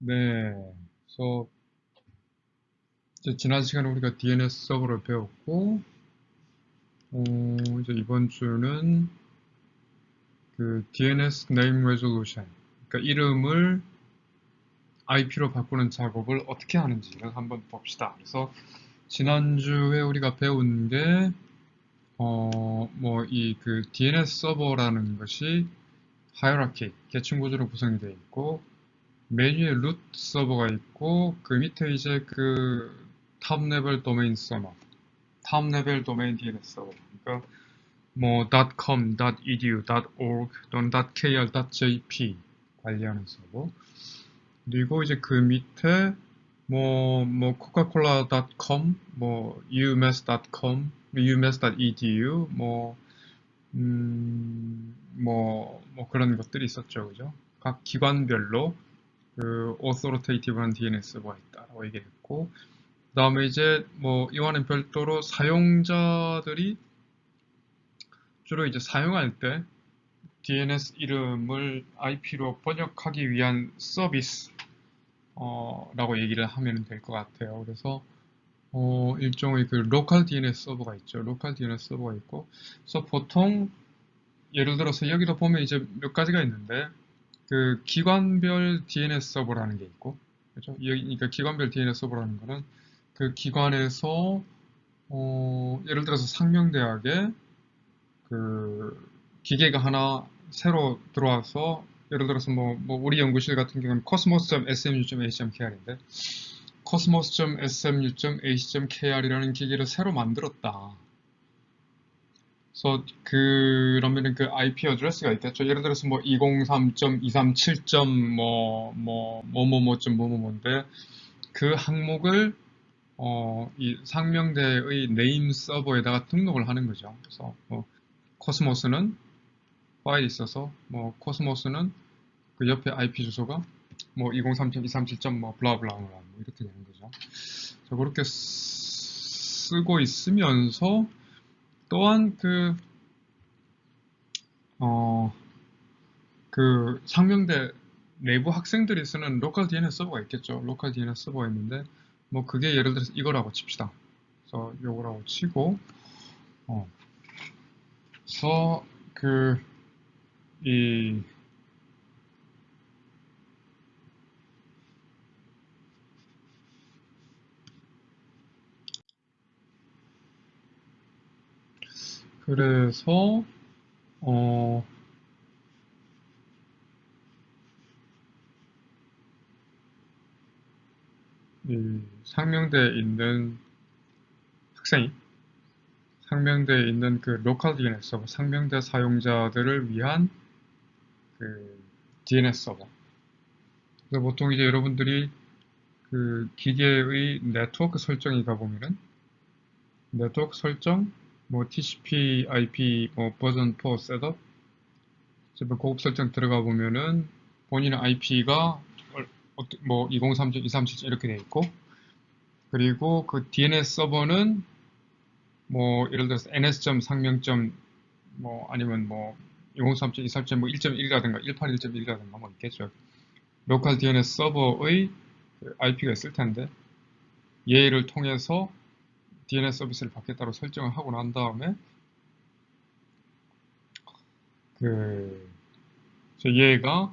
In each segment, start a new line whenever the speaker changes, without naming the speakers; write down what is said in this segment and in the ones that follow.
네, 그래서 이제 지난 시간에 우리가 DNS 서버를 배웠고, 이제 이번 주는 그 DNS Name Resolution, 그러니까 이름을 IP로 바꾸는 작업을 어떻게 하는지를 한번 봅시다. 그래서 지난주에 우리가 배운 게, 뭐 이 그 DNS 서버라는 것이 하이라키, 계층 구조로 구성이 되어 있고, 메뉴에 루트 서버가 있고, 그 밑에 이제 그 탑 레벨 도메인 서버, 탑 레벨 도메인 DNS 서버. 그러니까 뭐 .com, .edu, .org 또는 .kr, .jp 관리하는 서버. 그리고 이제 그 밑에 뭐 coca-cola.com, 뭐 umass.com, umass.edu, 뭐 그런 것들이 있었죠, 그죠? 각 기관별로 그 authoritative한 DNS 서버가 있다라고 얘기했고, 그 다음에 이제 뭐 이와는 별도로 사용자들이 주로 이제 사용할 때 DNS 이름을 IP로 번역하기 위한 서비스 라고 얘기를 하면 될 것 같아요. 그래서 일종의 그 로컬 DNS 서버가 있죠. 로컬 DNS 서버가 있고, 그래서 보통 예를 들어서 여기도 보면 이제 몇 가지가 있는데 그 기관별 DNS 서버라는 게 있고, 그렇죠? 그러니까 기관별 DNS 서버라는 거는 그 기관에서 예를 들어서 상명대학에 그 기계가 하나 새로 들어와서 예를 들어서 뭐 우리 연구실 같은 경우는 cosmos.smu.ac.kr인데 cosmos.smu.ac.kr이라는 기계를 새로 만들었다. 그래서 그러면은 그 IP 어드레스가 있겠죠. 예를 들어서 뭐 203.237. 뭐뭐뭐인데 그 항목을 이 상명대의 네임 서버에다가 등록을 하는 거죠. 그래서 뭐 코스모스는 파일이 있어서 뭐 코스모스는 그 옆에 IP 주소가 뭐 203.237. 뭐 블라블라 뭐 이렇게 되는 거죠. 자, 그렇게 쓰고 있으면서 또한 어, 그 상명대 내부 학생들이 쓰는 로컬 DNS 서버가 있겠죠. 로컬 DNS 서버가 있는데 뭐 그게 예를 들어서 이거라고 칩시다. 그래서 요거라고 치고 그래서 이 그래서 어, 이 상명대에 있는 학생이 상명대에 있는 그 로컬 DNS 서버, 상명대 사용자들을 위한 그 DNS 서버. 그래서 보통 이제 여러분들이 그 기계의 네트워크 설정에 가보면은 네트워크 설정, 뭐 TCP, IP, 뭐 버전 4 셋업, 뭐 고급 설정 들어가 보면은 본인의 IP가 뭐 203.237 이렇게 돼 있고, 그리고 그 DNS 서버는 뭐 예를 들어서 ns.상명. 뭐 아니면 뭐 203.237, 뭐 1.1이라든가 181.1이라든가 뭐 있겠죠. 로컬 DNS 서버의 IP가 있을 텐데 얘를 통해서 DNS 서비스를 받겠다고 설정을 하고 난 다음에 그 얘가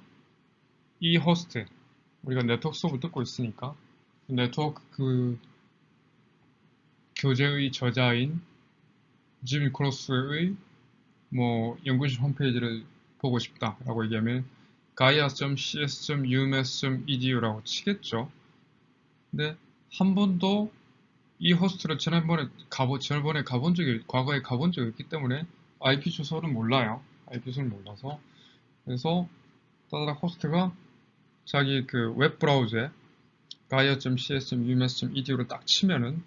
이 호스트, 우리가 네트워크 수업을 듣고 있으니까 네트워크 그 교재의 저자인 지미 크로스의 뭐 연구실 홈페이지를 보고 싶다라고 얘기하면 gaia.cs.umass.edu라고 치겠죠. 근데 한 번도 이 호스트를 지난번에 과거에 가본 적이 있기 때문에 IP 주소를 몰라요. IP 주소를 몰라서. 그래서 따다닥 호스트가 자기 그 웹브라우저에 gaia.cs.umass.edu를 딱 치면은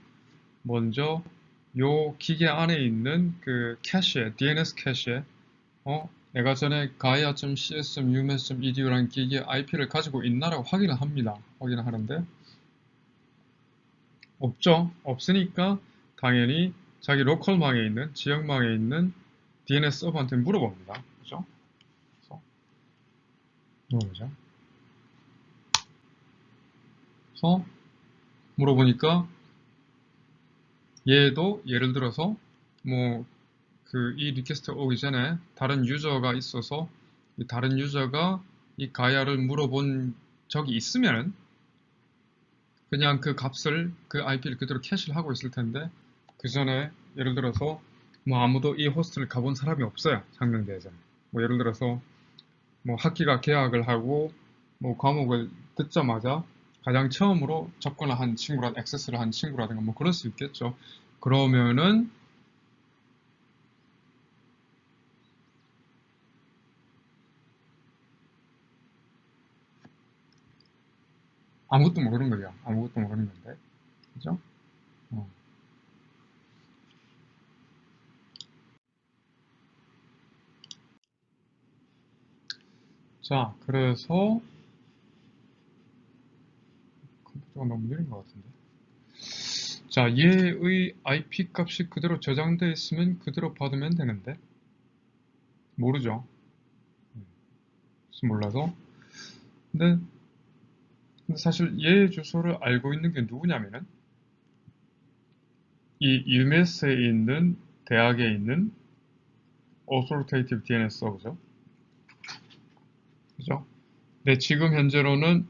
먼저 요 기계 안에 있는 그 캐시에, DNS 캐시에, 내가 전에 gaia.cs.umass.edu라는 기계 IP를 가지고 있나라고 확인을 합니다. 확인을 하는데, 없죠. 없으니까 당연히 자기 로컬망에 있는, 지역망에 있는 DNS 서버한테 물어봅니다. 그죠? 그래서 물어보죠. 그래서 물어보니까 얘도 예를 들어서 뭐 이 리퀘스트 오기 전에 다른 유저가 있어서 이 다른 유저가 이 가야를 물어본 적이 있으면 그냥 그 값을 그 IP를 그대로 캐시를 하고 있을 텐데 그 전에 예를 들어서 뭐 아무도 이 호스트를 가본 사람이 없어요. 상명대에서. 뭐 예를 들어서 뭐 학기가 개학을 하고 뭐 과목을 듣자마자 가장 처음으로 접근을 한 친구라 액세스를 한 친구라든가 뭐 그럴 수 있겠죠. 그러면은 아무것도 모르는 거죠. 아무것도 모르는 건데. 그죠? 어. 자, 그래서 컴퓨터가 너무 느린 것 같은데. 자, 얘의 IP 값이 그대로 저장되어 있으면 그대로 받으면 되는데 모르죠. 몰라서. 근데 사실 얘 주소를 알고 있는 게 누구냐면은 이 UMS에 있는 대학에 있는 Authoritative DNS 서버죠. 그죠? 근데 지금 현재로는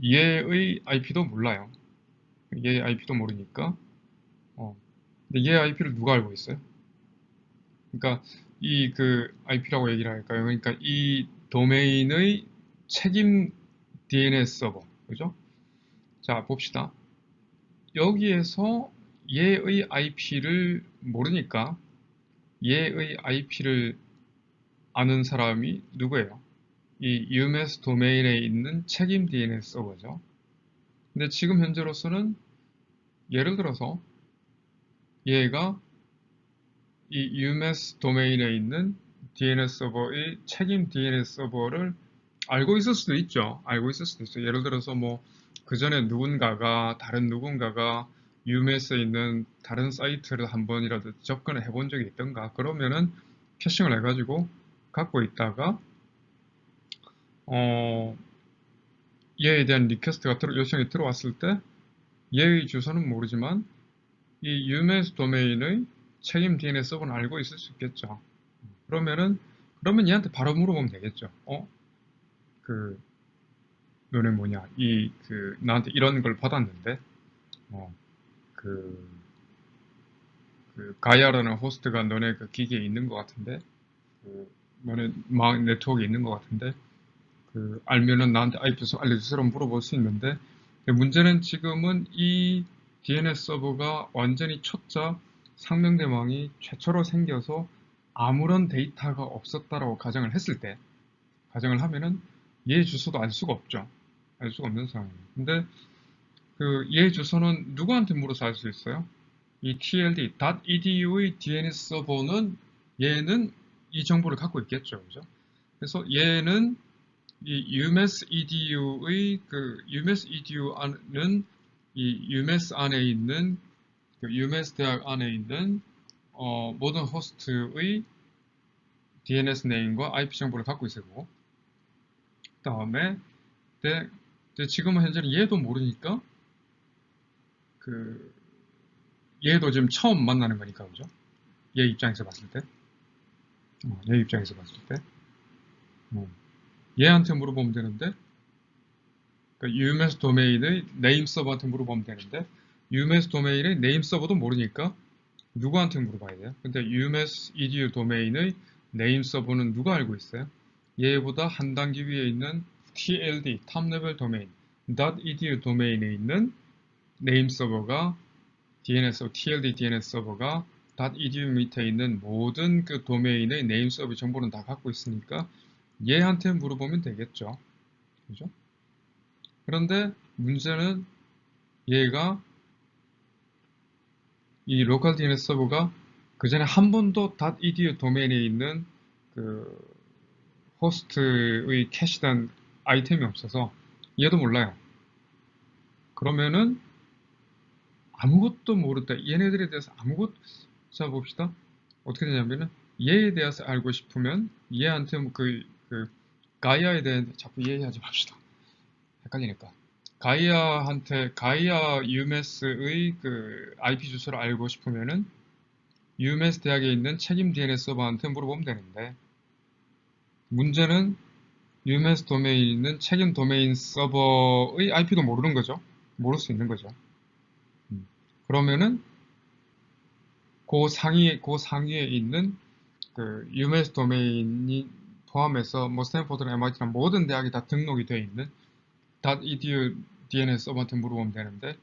얘의 IP도 몰라요. 얘의 IP도 모르니까. 근데 얘 IP를 누가 알고 있어요? 그러니까 이 IP라고 얘기를 할까요? 그러니까 이 도메인의 책임 DNS 서버. 그죠? 자, 봅시다. 여기에서 얘의 IP를 모르니까 얘의 IP를 아는 사람이 누구예요? 이 UMS 도메인에 있는 책임 DNS 서버죠. 근데 지금 현재로서는 예를 들어서 얘가 이 UMS 도메인에 있는 DNS 서버의 책임 DNS 서버를 알고 있을 수도 있죠. 알고 있을 수도 있어요. 예를 들어서 뭐 그 전에 다른 누군가가 UMS에 있는 다른 사이트를 한 번이라도 접근을 해본 적이 있던가 그러면은 캐싱을 해가지고 갖고 있다가 얘에 대한 리퀘스트가 요청이 들어왔을 때 얘의 주소는 모르지만 이 UMS 도메인의 책임 DNS 서버는 알고 있을 수 있겠죠. 그러면 얘한테 바로 물어보면 되겠죠. 그 너네 뭐냐? 나한테 이런 걸 받았는데 어, 그, 가이아라는 호스트가 너네 그 기기에 있는 것 같은데 너네 네트워크에 있는 것 같은데 알면은 나한테 IP 주소 알려주세요 물어볼 수 있는데 문제는 지금은 이 DNS 서버가 완전히 초짜 상명대망이 최초로 생겨서 아무런 데이터가 없었다라고 가정을 하면은 얘 주소도 알 수가 없죠. 알 수가 없는 상황이에요. 근데 얘 주소는 누구한테 물어서 알 수 있어요? 이 TLD, .edu의 DNS 서버는 얘는 이 정보를 갖고 있겠죠. 그죠? 그래서 얘는 이 UMS EDU의 UMS EDU는 이 UMS 안에 있는 UMS 대학 안에 있는 모든 호스트의 DNS 네임과 IP 정보를 갖고 있을 거고 그다음에 지금은 현재는 얘도 모르니까 그 얘도 지금 처음 만나는 거니까 그죠? 얘 입장에서 봤을 때 얘 입장에서 봤을 때 얘한테 물어보면 되는데 UMS 도메인의 네임 서버한테 물어보면 되는데 UMS 도메인의 네임 서버도 모르니까 누구한테 물어봐야 돼요? 근데 UMS edu 도메인의 네임 서버는 누가 알고 있어요? 얘보다 한 단계 위에 있는 TLD, 탑 레벨 도메인, .edu 도메인에 있는 네임 서버가 TLD DNS 서버가 .edu 밑에 있는 모든 그 도메인의 네임 서버 정보는 다 갖고 있으니까 얘한테 물어보면 되겠죠. 그죠? 그런데 문제는 얘가 이 로컬 DNS 서버가 그 전에 한 번도 .edu 도메인에 있는 그 호스트의 캐시된 아이템이 없어서 얘도 몰라요. 그러면은 아무것도 모르다. 얘네들에 대해서 자 봅시다. 어떻게 되냐면은 얘에 대해서 알고 싶으면 얘한테 가이아에 대해 자꾸 얘기하지 맙시다. 헷갈리니까. 가이아 UMass의 그 IP 주소를 알고 싶으면은 UMass 대학에 있는 책임 DNS 서버한테 물어보면 되는데, 문제는 UMass 도메인에 있는 책임 도메인 서버의 IP도 모르는 거죠. 모를 수 있는 거죠. 그러면은 그 상위에 있는 그 UMass 도메인이 포함해서 뭐 스탠포드나 MIT나 모든 대학이 다 등록이 되어 있는 .edu DNS 서버한테 물어보면 되는데,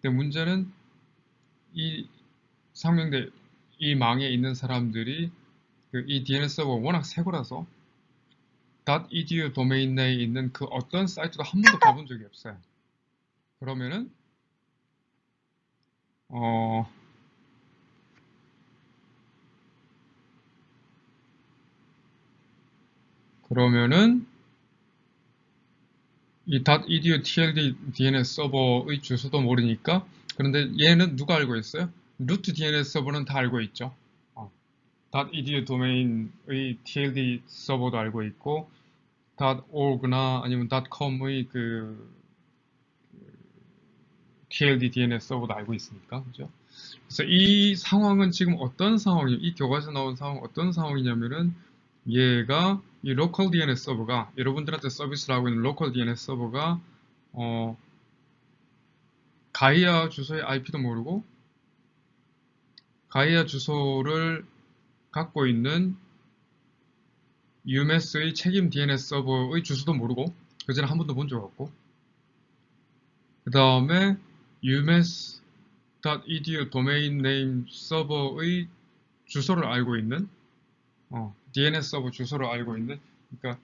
근데 문제는 이 상명대 이 망에 있는 사람들이 이 DNS 서버 워낙 새 거라서 .edu 도메인 내에 있는 그 어떤 사이트도 한 번도 가본 적이 없어요. 그러면은 어 그러면은 이 .edu tld DNS 서버의 주소도 모르니까, 그런데 얘는 누가 알고 있어요? 루트 DNS 서버는 다 알고 있죠. .edu 도메인의 tld 서버도 알고 있고 .org나 아니면 .com의 그 tld DNS 서버도 알고 있으니까, 그죠? 그래서 이 상황은 지금 어떤 상황이에요? 이 교과서에 나온 상황은 어떤 상황이냐면은, 얘가 이 로컬 DNS 서버가, 여러분들한테 서비스를 하고 있는 로컬 DNS 서버가 가이아 주소의 IP도 모르고 가이아 주소를 갖고 있는 UMass의 책임 DNS 서버의 주소도 모르고, 그전에 한 번도 본 적 없고, 그 다음에 umass.edu 도메인 네임 서버의 주소를 알고 있는 DNS 서버 주소를 알고 있는, 그러니까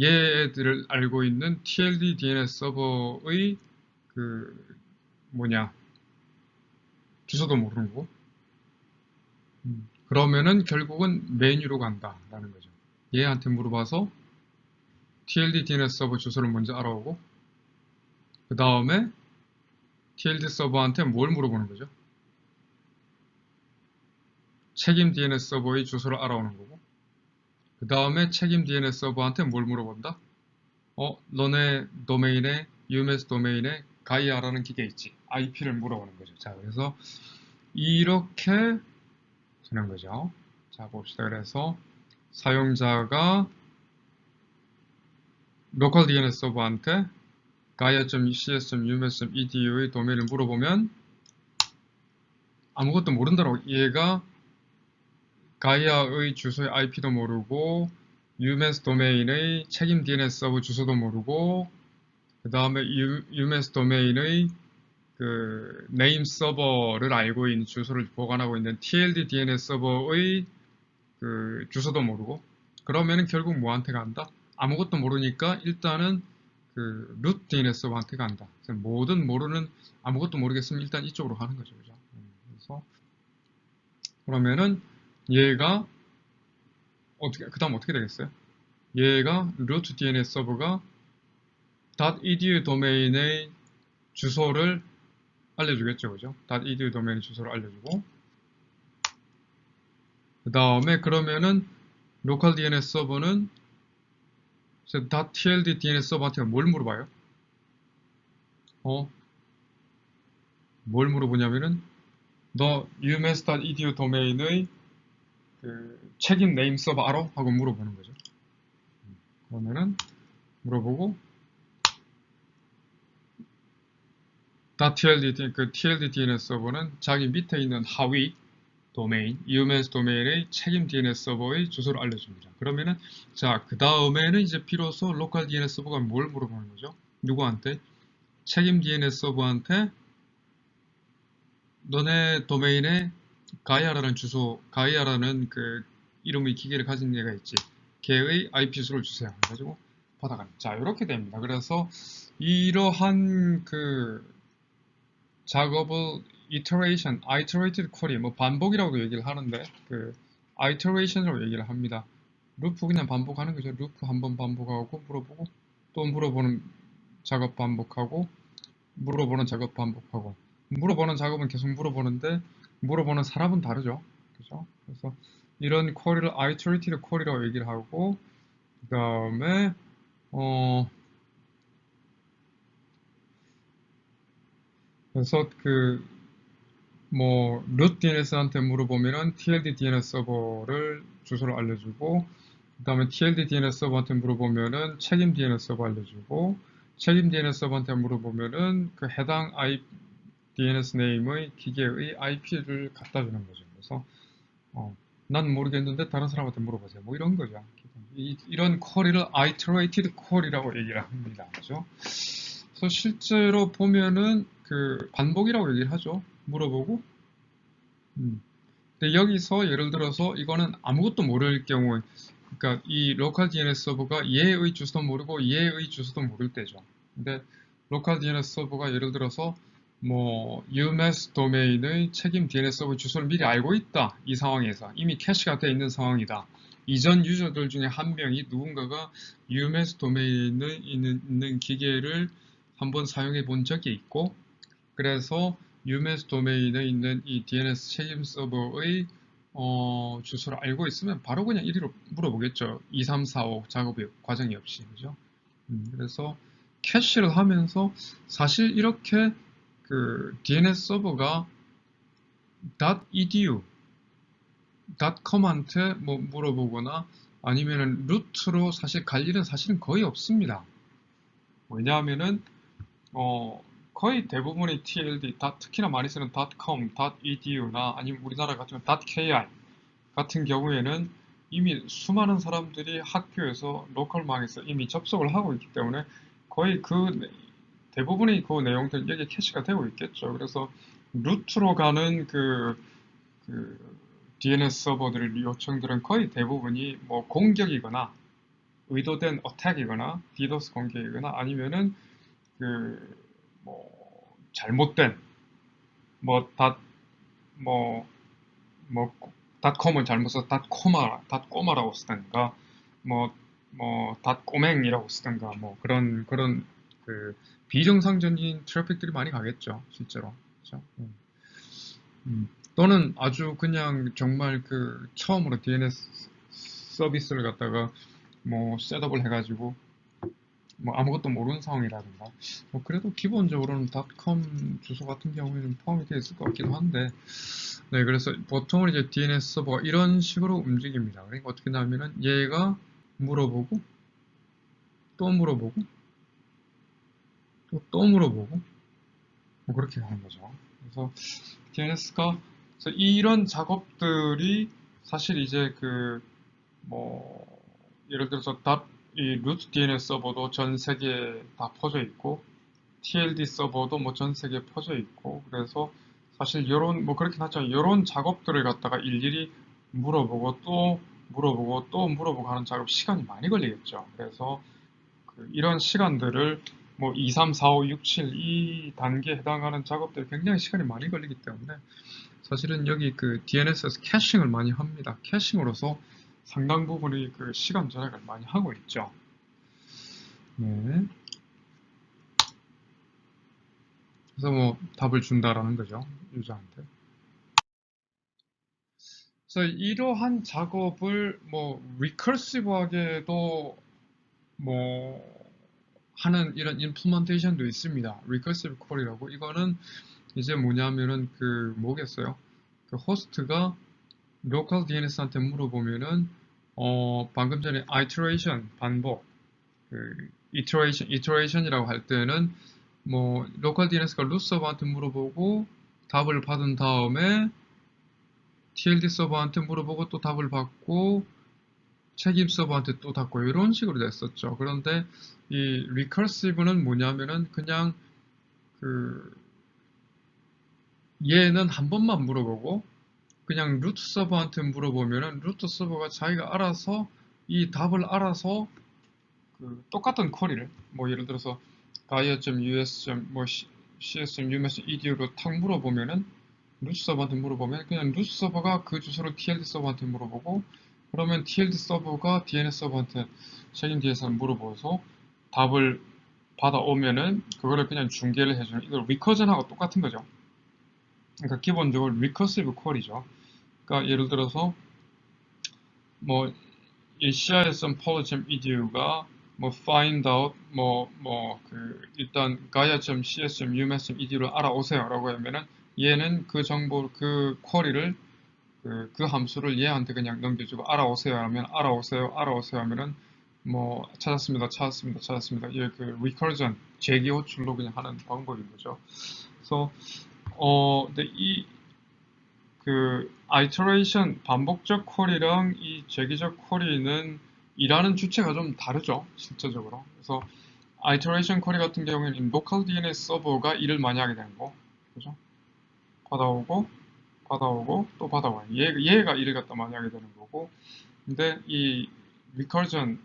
얘들을 알고 있는 TLD DNS 서버의 그 뭐냐 주소도 모르는 거고, 그러면은 결국은 메뉴로 간다라는 거죠. 얘한테 물어봐서 TLD DNS 서버 주소를 먼저 알아오고, 그 다음에 TLD 서버한테 뭘 물어보는 거죠? 책임 DNS 서버의 주소를 알아오는 거고, 그 다음에 책임 DNS 서버한테 뭘 물어본다? 너네 도메인에, UMass 도메인에 가이아라는 기계 있지? IP를 물어보는 거죠. 자, 그래서 이렇게 되는 거죠. 자, 봅시다. 그래서 사용자가 로컬 DNS 서버한테 gaia.cs.umass.edu의 도메인을 물어보면 아무것도 모른다고, 얘가 가이아의 주소의 IP도 모르고 UMass 도메인의 책임 DNS 서버 주소도 모르고, 그 다음에 UMass 도메인의 그 네임 서버를 알고 있는, 주소를 보관하고 있는 TLD DNS 서버의 그 주소도 모르고, 그러면은 결국 뭐한테 간다? 아무것도 모르니까 일단은 그 루트 DNS 서버한테 간다. 그래서 모든 모르는, 아무것도 모르겠으면 일단 이쪽으로 가는 거죠, 그죠? 그래서 그러면은 얘가 그 다음 어떻게 되겠어요? 얘가 루트 DNS 서버가 .edu 도메인의 주소를 알려주겠죠, 그죠? .edu 도메인 주소를 알려주고, 그 다음에 그러면은 로컬 DNS 서버는 .tld DNS 서버한테 뭘 물어봐요? 뭘 물어보냐면은 너 umass.edu 도메인의 그 책임 네임 서버 알아? 하고 물어보는 거죠. 그러면은 물어보고 .tld DNS 서버는 자기 밑에 있는 하위 도메인, umass 도메인의 책임 DNS 서버의 주소를 알려줍니다. 그러면은 자, 그 다음에는 이제 비로소 로컬 DNS 서버가 뭘 물어보는 거죠? 누구한테? 책임 DNS 서버한테 너네 도메인에 가이아라는 주소, 가이아라는 그 이름의 기계를 가진 애가 있지. 걔의 IP 주소를 주세요. 그래가지고 받아가는. 자, 이렇게 됩니다. 그래서 이러한 그 작업을 iterated query, 뭐 반복이라고 얘기를 하는데 그 iteration으로 얘기를 합니다. 루프 그냥 반복하는 거죠. 루프 한번 반복하고 물어보고 또 물어보는 작업 반복하고 물어보는 작업 반복하고, 물어보는 작업은 계속 물어보는데 물어보는 사람은 다르죠. 그죠? 그래서 이런 쿼리를 iterated query라고 얘기를 하고, 그 다음에 그래서 뭐 root DNS한테 물어보면은 TLD DNS 서버를 주소를 알려주고, 그 다음에 TLD DNS 서버한테 물어보면은 책임 DNS 서버 알려주고, 책임 DNS 서버한테 물어보면은 그 해당 DNS 네임의 기계의 IP를 갖다 주는 거죠. 그래서 난 모르겠는데 다른 사람한테 물어보세요. 뭐 이런 거죠. 이런 쿼리를 iterated 쿼리라고 얘기를 합니다. 그죠? 그래서 실제로 보면은 그 반복이라고 얘기를 하죠. 물어보고. 근데 여기서 예를 들어서 이거는 아무것도 모를 경우, 그러니까 이 로컬 DNS 서버가 얘의 주소도 모르고 얘의 주소도 모를 때죠. 근데 로컬 DNS 서버가 예를 들어서 뭐 UMass 도메인의 책임 DNS 서버 주소를 미리 알고 있다. 이 상황에서 이미 캐시가 되어 있는 상황이다. 이전 유저들 중에 한 명이 누군가가 UMass 도메인에 있는 기계를 한번 사용해 본 적이 있고, 그래서 UMass 도메인에 있는 이 DNS 책임 서버의 주소를 알고 있으면 바로 그냥 이리로 물어보겠죠. 2, 3, 4, 5 작업이 과정이 없이. 그죠? 그래서 캐시를 하면서 사실 이렇게 그 DNS 서버가 .edu, .com한테 뭐 물어보거나 아니면은 루트로 사실 갈 일은 사실은 거의 없습니다. 왜냐하면은 거의 대부분의 TLD, 특히나 많이 쓰는 .com, .edu나 아니면 우리나라 같은 .kr 같은 경우에는 이미 수많은 사람들이 학교에서 로컬망에서 이미 접속을 하고 있기 때문에 거의 대부분의 그 내용들 여기 캐시가 되고 있겠죠. 그래서 루트로 가는 그 DNS 서버들 요청들은 거의 대부분이 뭐 공격이거나 의도된 어택이거나 디도스 공격이거나 아니면은 뭐 잘못된 뭐 뭐 뭐 닷컴은 잘못 써서 닷꼬마라고 쓰든가 닷꼬맹이라고 쓰든가 뭐 그런 그 비정상적인 트래픽들이 많이 가겠죠, 실제로. 그렇죠? 또는 아주 그냥 정말 처음으로 DNS 서비스를 갖다가 뭐 셋업을 해가지고 뭐 아무것도 모르는 상황이라든가 뭐 그래도 기본적으로는 닷컴 주소 같은 경우에는 포함이 되어 있을 것 같기도 한데, 네, 그래서 보통은 이제 DNS 서버가 이런 식으로 움직입니다. 그러니까 어떻게 하냐면은 얘가 물어보고 또 물어보고 또 물어보고 뭐 그렇게 가는 거죠. 그래서 DNS가 이런 작업들이 사실 이제 뭐 예를 들어서 이 루트 DNS 서버도 전 세계에 다 퍼져 있고 TLD 서버도 뭐 전 세계에 퍼져 있고, 그래서 사실 요런 뭐 그렇긴 하지만 요런 작업들을 갖다가 일일이 물어보고 또 물어보고 또 물어보고 하는 작업 시간이 많이 걸리겠죠. 그래서 이런 시간들을 뭐 2, 3, 4, 5, 6, 7 이 단계에 해당하는 작업들이 굉장히 시간이 많이 걸리기 때문에 사실은 여기 DNS에서 캐싱을 많이 합니다. 캐싱으로서 상당 부분의 시간 절약을 많이 하고 있죠. 네. 그래서 뭐 답을 준다라는 거죠, 유저한테. 그래서 이러한 작업을 뭐 리커시브하게도 뭐 하는 이런 임플리먼테이션도 있습니다. 리커시브 콜이라고. 이거는 이제 뭐냐면은 뭐겠어요? 호스트가 로컬 DNS한테 물어보면은 방금 전에 iteration 반복, iteration이라고 할 때는 뭐 로컬 DNS가 루트 서버한테 물어보고 답을 받은 다음에 TLD 서버한테 물어보고 또 답을 받고 책임 서버한테 또 받고 이런 식으로 됐었죠. 그런데 이 recursive는 뭐냐면은 그냥 얘는 한 번만 물어보고 그냥 루트 서버한테 물어보면은 루트 서버가 자기가 알아서 이 답을 알아서 똑같은 쿼리를 뭐 예를 들어서 gaia.us. 뭐 cs.us.edu로 탁 물어보면은 루트 서버한테 물어보면 그냥 루트 서버가 그 주소를 TLD 서버한테 물어보고, 그러면 TLD 서버가 DNS 서버한테 책임 DNS한테 물어보서 답을 받아오면은 그거를 그냥 중계를 해주는, 이거 리커전하고 똑같은 거죠. 그러니까 기본적으로 리커시브 콜이죠. 그러니까 예를 들어서 뭐 이 CISM policy.edu가 뭐 find out 일단 gaia.cs.umass.ed로 알아오세요라고 하면은 얘는 그 정보 그 쿼리를 그 함수를 얘한테 그냥 넘겨주고 알아오세요 하면 알아오세요 하면은 뭐 찾았습니다. 이게 그 recursion 재기 호출로 그냥 하는 방법인 거죠. 그래서 근데 이 그 iteration 반복적 쿼리랑 이 재기적 쿼리는 일하는 주체가 좀 다르죠, 실제적으로. 그래서 iteration 쿼리 같은 경우에는 local DNS 서버가 일을 많이 하게 되는 거, 그죠? 받아오고 또 받아와요. 얘가 일을 갖다 많이 하게 되는 거고, 근데 이 recursion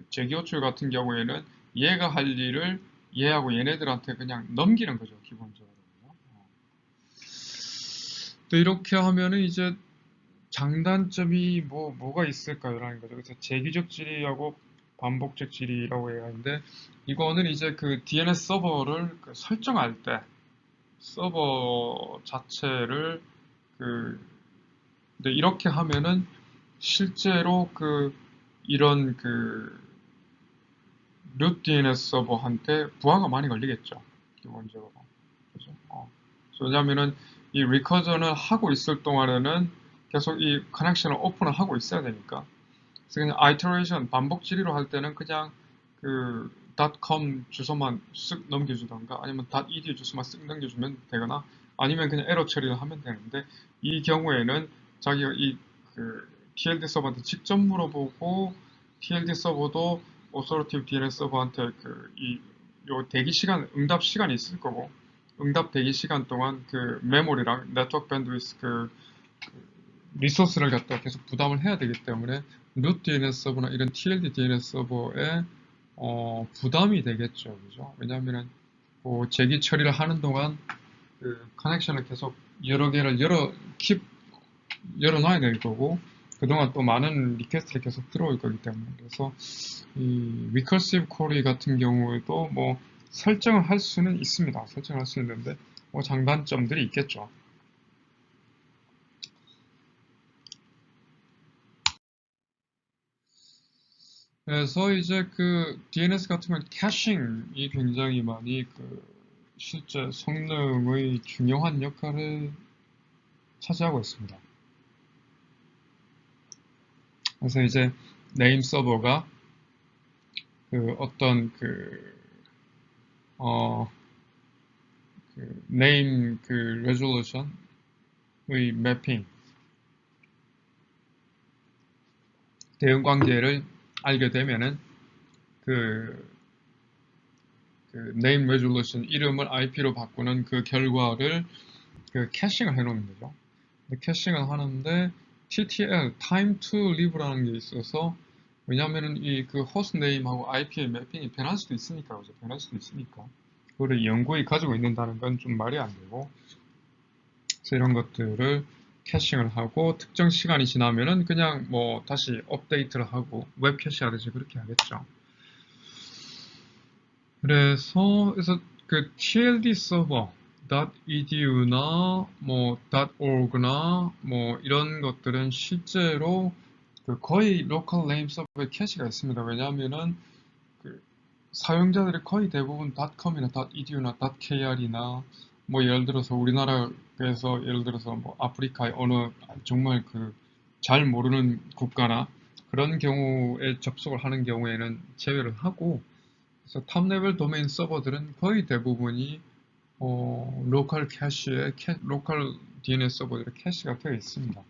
재기 호출 같은 경우에는 얘가 할 일을 얘하고 얘네들한테 그냥 넘기는 거죠, 기본적으로. 또 이렇게 하면은 이제 장단점이 뭐가 있을까요? 라는 거죠. 그래서 재기적 질의하고 반복적 질의라고 해야 하는데, 이거는 이제 그 DNS 서버를 설정할 때 서버 자체를 근데 이렇게 하면은 실제로 이런 root DNS 서버한테 부하가 많이 걸리겠죠. 기본적으로. 그죠? 왜냐면은 이 리커전을 하고 있을 동안에는 계속 이 커넥션을 오픈을 하고 있어야 되니까. 그래서 그냥 iteration 반복 질의로 할 때는 그냥 그 .com 주소만 쓱 넘겨주던가 아니면 .edu 주소만 쓱 넘겨주면 되거나 아니면 그냥 에러 처리를 하면 되는데 이 경우에는 자기가 TLD 서버한테 직접 물어보고 TLD 서버도 authoritative DNS 서버한테 요 대기 시간, 응답 시간이 있을 거고 응답 대기 시간 동안 그 메모리랑 네트워크 밴드위스 리소스를 갖다 계속 부담을 해야 되기 때문에 root DNS 서버나 이런 TLD DNS 서버에 부담이 되겠죠, 그죠? 왜냐하면은 재기 처리를 하는 동안 커넥션을 계속 여러 개를 열어놔야 될 거고 그동안 또 많은 리퀘스트를 계속 들어올 거기 때문에 그래서 이 recursive query 같은 경우에도 뭐 설정을 할 수는 있습니다. 설정할 수 있는데 뭐 장단점들이 있겠죠. 그래서 이제 DNS 같은 경우는 캐싱이 굉장히 많이 실제 성능의 중요한 역할을 차지하고 있습니다. 그래서 이제 네임 서버가 어떤 네임 레졸루션의 매핑 대응 관계를 알게 되면은 네임 레졸루션 이름을 IP로 바꾸는 그 결과를 캐싱을 해놓는 거죠. 캐싱을 하는데 TTL, Time to Live라는 게 있어서 왜냐하면은 호스트 네임하고 IP의 매핑이 변할 수도 있으니까 그죠? 변할 수도 있으니까 그거를 연구에 가지고 있는다는 건 좀 말이 안 되고 그래서 이런 것들을 캐싱을 하고 특정 시간이 지나면은 그냥 뭐 다시 업데이트를 하고 웹 캐시하듯이 그렇게 하겠죠. 그래서 TLD 서버 .edu나 뭐 .org나 뭐 이런 것들은 실제로 거의 로컬 네임 서버에 캐시가 있습니다. 왜냐하면은 사용자들이 거의 대부분 .com이나 .edu나 .kr이나 뭐 예를 들어서 우리나라에서 예를 들어서 뭐 아프리카의 어느 정말 잘 모르는 국가나 그런 경우에 접속을 하는 경우에는 제외를 하고 그래서 탑 레벨 도메인 서버들은 거의 대부분이 로컬 캐시에 로컬 DNS 서버들의 캐시가 되어 있습니다.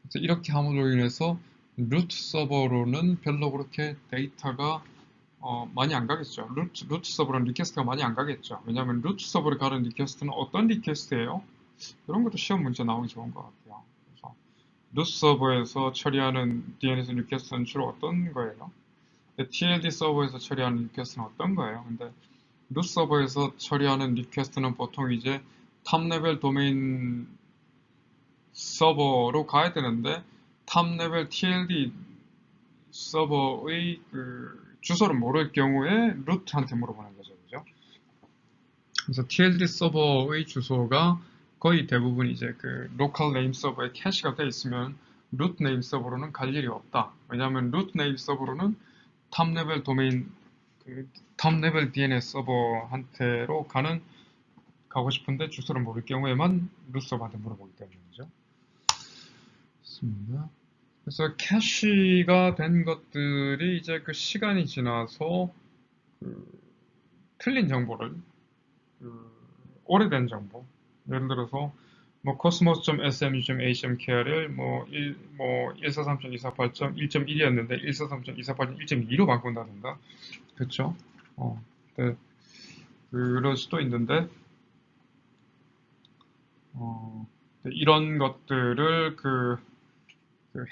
그래서 이렇게 함으로 인해서 루트 서버로는 별로 그렇게 데이터가 많이 안 가겠죠. 루트 서버는 리퀘스트가 많이 안 가겠죠. 왜냐하면 루트 서버를 가는 리퀘스트는 어떤 리퀘스트예요? 이런 것도 시험 문제 나오기 좋은 것 같아요. 그래서 루트 서버에서 처리하는 DNS 리퀘스트는 주로 어떤 거예요? TLD 서버에서 처리하는 리퀘스트는 어떤 거예요? 근데 루트 서버에서 처리하는 리퀘스트는 보통 이제 탑 레벨 도메인 서버로 가야 되는데 탑 레벨 TLD 서버의 주소를 모를 경우에 루트한테 물어보는 거죠. 그죠? 그래서 TLD 서버의 주소가 거의 대부분 이제 로컬 네임 서버에 캐시가 되어 있으면 루트 네임 서버로는 갈 일이 없다. 왜냐하면 루트 네임 서버로는 탑 레벨 도메인, 탑 레벨 DNS 서버한테로 가고 싶은데 주소를 모를 경우에만 루트 서버한테 물어보기 때문이죠. 좋습니다. 그래서 캐시가 된 것들이 이제 그 시간이 지나서 틀린 정보를, 오래된 정보, 예를 들어서 뭐 cosmos.smu.h.kr을 뭐 143.248.1.1이었는데 143.248.1.2로 바꾼다든가, 그렇죠? 네, 그럴 수도 있는데 이런 것들을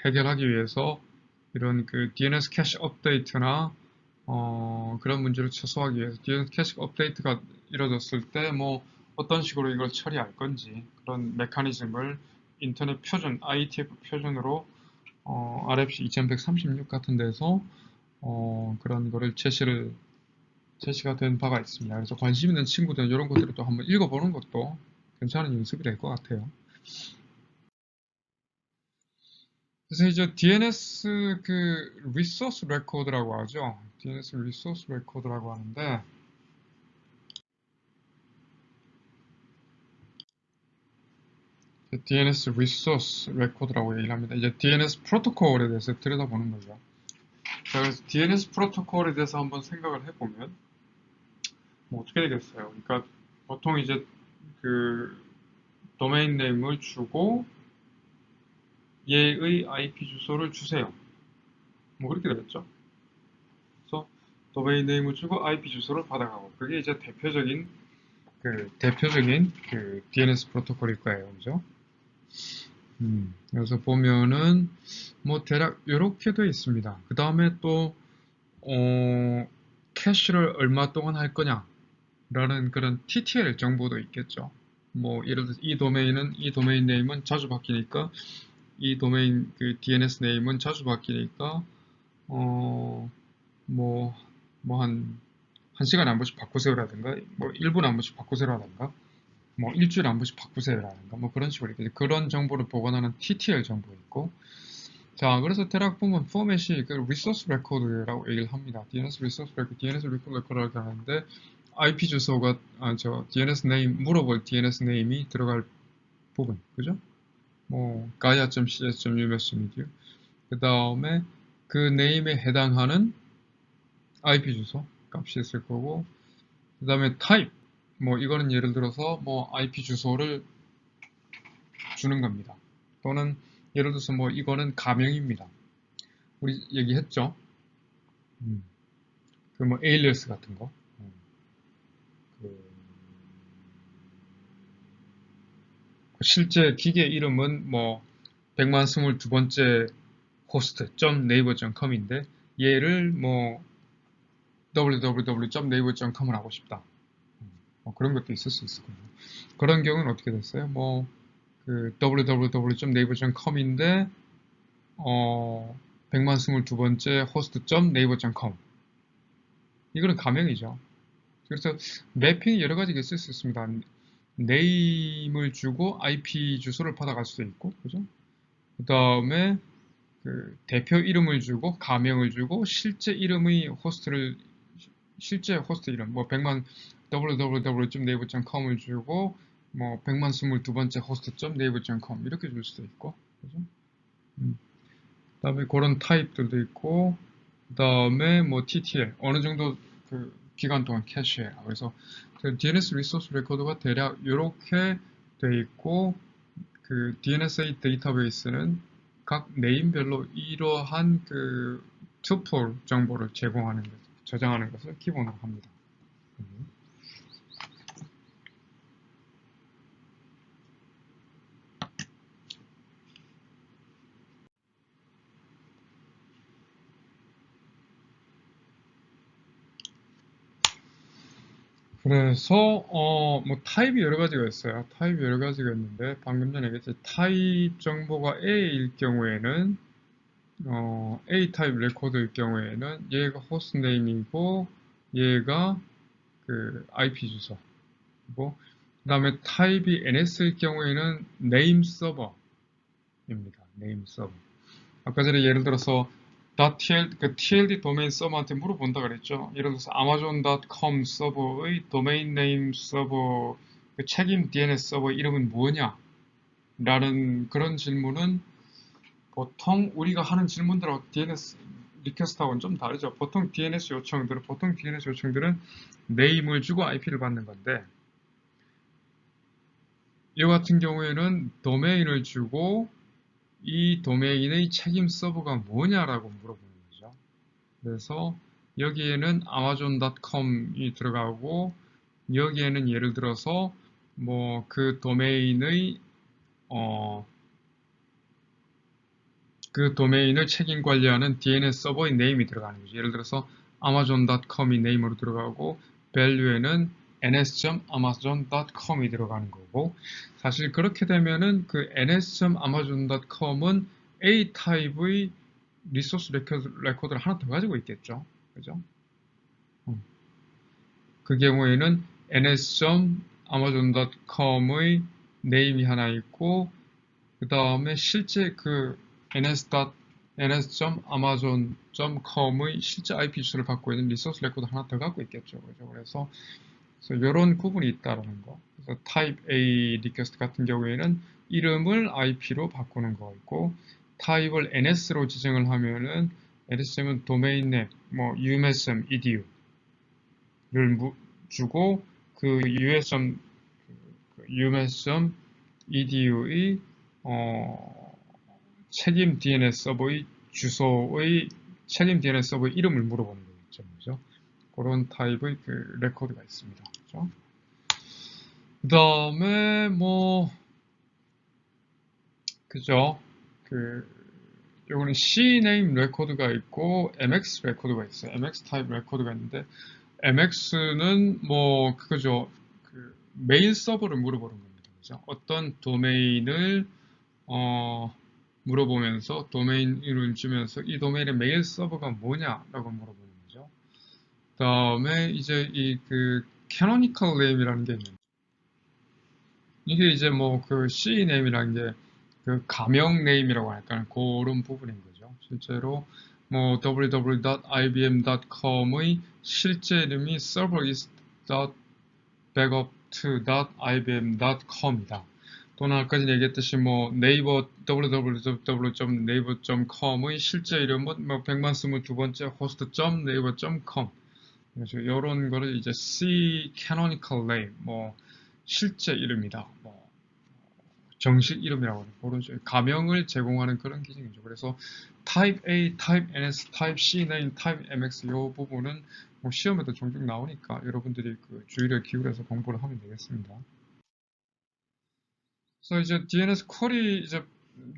해결하기 위해서 이런 DNS 캐시 업데이트나 그런 문제를 최소화하기 위해서 DNS 캐시 업데이트가 이루어졌을 때 뭐 어떤 식으로 이걸 처리할 건지 그런 메커니즘을 인터넷 표준, IETF 표준으로 RFC 2136 같은 데서 그런 거를 제시가 된 바가 있습니다. 그래서 관심 있는 친구들은 이런 것들을 또 한번 읽어보는 것도 괜찮은 연습이 될 것 같아요. 그래서 이제 DNS 리소스 레코드라고 하죠. DNS 리소스 레코드라고 하는데 DNS 리소스 레코드라고 얘기를 합니다. 이제 DNS 프로토콜에 대해서 들여다보는 거죠. 자, 그래서 DNS 프로토콜에 대해서 한번 생각을 해보면 뭐 어떻게 되겠어요? 그러니까 보통 이제 도메인 네임을 주고 얘의 IP 주소를 주세요. 뭐 그렇게 되겠죠. 그래서 도메인 네임을 주고 IP 주소를 받아가고 그게 이제 대표적인 DNS 프로토콜일 거예요. 그죠? 그래서 보면은 뭐 대략 이렇게 돼 있습니다. 그 다음에 또 캐시를 얼마 동안 할 거냐 라는 그런 TTL 정보도 있겠죠. 뭐 예를 들어서 이 도메인 네임은 자주 바뀌니까 이 도메인 DNS 네임은 자주 바뀌니까 한 시간에 한 번씩 바꾸세요라든가 뭐 1분에 한 번씩 바꾸세요라든가 뭐 일주일에 한 번씩 바꾸세요라든가 뭐 그런 식으로 이렇게 그런 정보를 보관하는 TTL 정보 있고 자 그래서 대략 보면 포맷이 리소스 레코드라고 얘기를 합니다. DNS 리소스 레코드, DNS 리소스 레코드라고 하는데 IP 주소가 DNS 네임 물어볼 DNS 네임이 들어갈 부분 그죠? 뭐 gaia.cs.us.edu 그 다음에 그 네임에 해당하는 IP 주소 값이 있을 거고 그 다음에 type 뭐 이거는 예를 들어서 뭐 IP 주소를 주는 겁니다. 또는 예를 들어서 뭐 이거는 가명입니다. 우리 얘기했죠. 그 뭐 alias 같은 거. 실제 기계 이름은 뭐 122번째 host.naver.com인데 얘를 뭐 www.naver.com을 하고 싶다. 뭐 그런 것도 있을 수 있을 거예요. 그런 경우는 어떻게 됐어요? 뭐 www.naver.com인데 122번째 host.naver.com 이거는 가명이죠. 그래서 매핑이 여러 가지가 있을 수 있습니다. 네임을 주고 IP 주소를 받아갈 수도 있고, 그죠? 그 다음에 대표 이름을 주고 가명을 주고 실제 호스트 이름 뭐 100만 www.naver.com을 주고 뭐 122번째 host.naver.com 이렇게 줄 수도 있고, 그죠? 그 다음에 그런 타입들도 있고, 그 다음에 뭐 TTL 어느 정도 기간 동안 캐시해요. 그래서 DNS 리소스 레코드가 대략 이렇게 돼 있고 DNS 데이터베이스는 각 네임별로 이러한 투폴 정보를 저장하는 것을 기본으로 합니다. 그래서 뭐 타입이 여러 가지가 있어요. 타입이 여러 가지가 있는데 방금 전에 얘기했듯이 타입 정보가 A일 경우에는 A 타입 레코드일 경우에는 얘가 호스트 네임이고 얘가 IP 주소고 그 다음에 타입이 NS일 경우에는 네임 서버입니다. 네임 서버. 아까 전에 예를 들어서 그 TLD 도메인 서버한테 물어본다 그랬죠. 예를 들어서 amazon.com 서버의 도메인 네임 서버 그 책임 DNS 서버 이름은 뭐냐? 라는 그런 질문은 보통 우리가 하는 질문들하고 DNS 리퀘스트하고는 좀 다르죠. 보통 DNS 요청들은 네임을 주고 IP를 받는 건데 이 같은 경우에는 도메인을 주고 이 도메인의 책임 서버가 뭐냐라고 물어보는 거죠. 그래서 여기에는 amazon.com이 들어가고 여기에는 예를 들어서 뭐 그 도메인의 그 도메인을 책임 관리하는 DNS 서버의 네임이 들어가는 거죠. 예를 들어서 amazon.com이 네임으로 들어가고 value에는 ns.amazon.com이 들어가는 거고 사실 그렇게 되면은 그 ns.amazon.com은 A 타입의 리소스 레코드를 하나 더 가지고 있겠죠. 그죠? 그 경우에는 ns.amazon.com의 네임이 하나 있고 그 다음에 실제 그 ns.amazon.com의 실제 IP 주소를 갖고 있는 리소스 레코드 하나 더 갖고 있겠죠. 그죠? 그래서 이런 구분이 있다라는 거. 그래서 타입 A 리퀘스트 같은 경우에는 이름을 IP로 바꾸는 거 있고 타입을 NS로 지정을 하면은 NS면 도메인 앱, 뭐 UMSM, EDU를 주고 그 UMSM, EDU의 책임 DNS 서버의 주소의 책임 DNS 서버의 이름을 물어보는 거겠죠. 그죠? 그런 타입의 그 레코드가 있습니다. 그죠? 그 다음에 뭐 그죠? 요거는 CNAME 레코드가 있고 MX 레코드가 있어요. MX 타입 레코드가 있는데 MX는 뭐 그거죠. 그 메일 서버를 물어보는 겁니다. 그죠? 어떤 도메인을 물어보면서 도메인을 주면서 이 도메인의 메일 서버가 뭐냐라고 물어보는 거죠. 그 다음에 이제 이 그 canonical name이라는 게 있는데 이게 이제 뭐 그 CNAM이라는 게 그 가명 네임이라고 할까요? 그런 부분인 거죠. 실제로 뭐 www.ibm.com의 실제 이름이 server.backup to.ibm.com이다. 또는 아까 전에 얘기했듯이 뭐 네이버 www.naver.com의 실제 이름은 뭐 100만 쓰면 두 번째 host.naver.com 그래서 이런 거를 이제 C canonical name 뭐 실제 이름이다. 뭐 정식 이름이라고 하는 그런 가명을 제공하는 그런 기능이죠. 그래서 Type A, Type NS, Type C, Type MX 이 부분은 뭐 시험에도 종종 나오니까 여러분들이 그 주의를 기울여서 공부를 하면 되겠습니다. 그래서 이제 DNS 쿼리 이제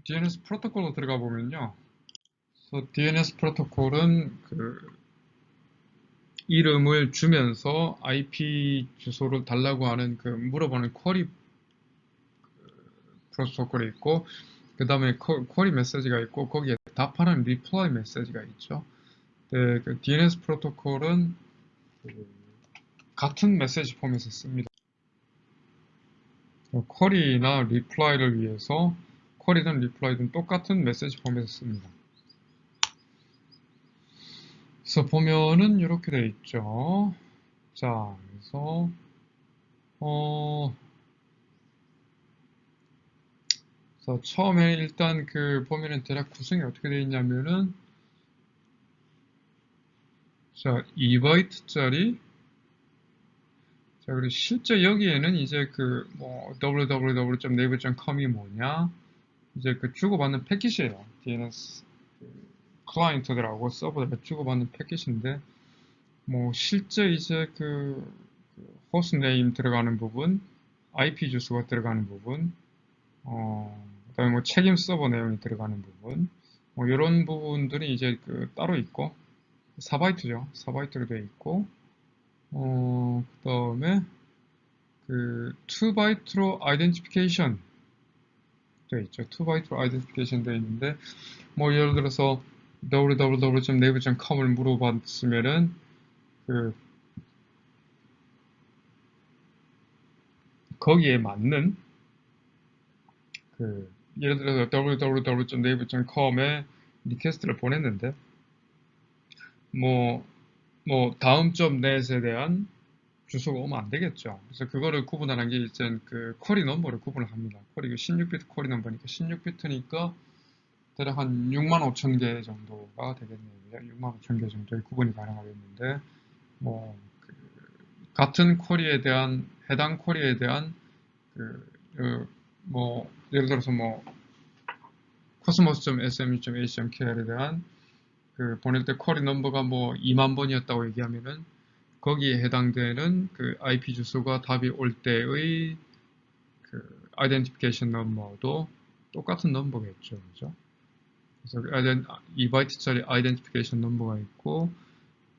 DNS 프로토콜로 들어가 보면요. 그래서 DNS 프로토콜은 그 이름을 주면서 IP 주소를 달라고 하는 그 물어보는 쿼리 프로토콜이 있고 그 다음에 쿼리 메시지가 있고 거기에 답하는 리플라이 메시지가 있죠. 네, 그 DNS 프로토콜은 같은 메시지 포맷을 씁니다. 쿼리나 리플라이를 위해서 쿼리든 리플라이든 똑같은 메시지 포맷을 씁니다. 그래서 보면은 이렇게 돼 있죠. 자, 그래서 그래서 처음에 일단 그 보면은 대략 구성이 어떻게 되어 있냐면은 자, 2바이트짜리 자, 그리고 실제 여기에는 이제 그 뭐 www.naver.com이 뭐냐 이제 그 주고받는 패킷이에요. DNS 클라이언트들하고 서버들이 주고받는 패킷인데 뭐 실제 이제 그 호스트 네임 들어가는 부분, IP 주소가 들어가는 부분, 그다음에 뭐 책임 서버 내용이 들어가는 부분, 뭐 이런 부분들이 이제 그 따로 있고 4바이트죠. 4바이트로 되어 있고, 그다음에 그 2바이트로 아이덴티피케이션 되어 있죠. 2바이트로 아이덴티피케이션 되어 있는데, 뭐 예를 들어서 www.naver.com을 물어봤으면은 그 거기에 맞는 그 예를 들어서 www.naver.com에 리퀘스트를 보냈는데 뭐, 다음 점 넷에 대한 주소가 오면 안 되겠죠. 그래서 그거를 구분하는 게 이제 그 쿼리 넘버를 구분을 합니다. 쿼리 16비트 쿼리 넘버니까 16비트니까 대략 한 6만 5천 개 정도가 되겠네요. 6만 5천 개 정도의 구분이 가능하겠는데 뭐 같은 쿼리에 대한 해당 쿼리에 대한 예를 들어서 뭐 cosmos.sme.ac.kr에 대한 보낼 때 쿼리 넘버가 뭐 2만 번이었다고 얘기하면은 거기에 해당되는 그 IP 주소가 답이 올 때의 그 아이덴티피케이션 넘버도 똑같은 넘버겠죠. 그죠? 그래서 2바이트짜리 아이덴티피케이션 넘버가 있고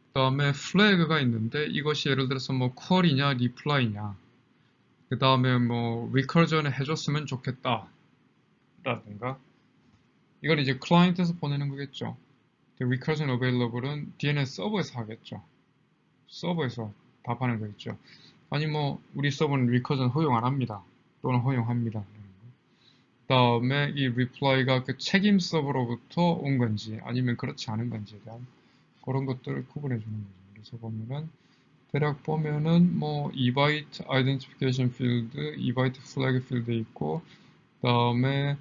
그 다음에 플래그가 있는데 이것이 예를 들어서 뭐 쿼리냐 리플라이냐 그 다음에 뭐 리커전을 해줬으면 좋겠다 라든가 이건 이제 클라이언트에서 보내는 거겠죠. recursion available은 DNS 서버에서 하겠죠. 서버에서 답하는 거겠죠. 아니 뭐 우리 서버는 recursion 허용 안 합니다. 또는 허용합니다. 그 다음에 이 reply가 그 책임 서버로부터 온 건지 아니면 그렇지 않은 건지에 대한 그런 것들을 구분해 주는 거죠. 그래서 보면은 대략 보면은 뭐 2바이트 identification field, 2바이트 flag field 있고 그 다음에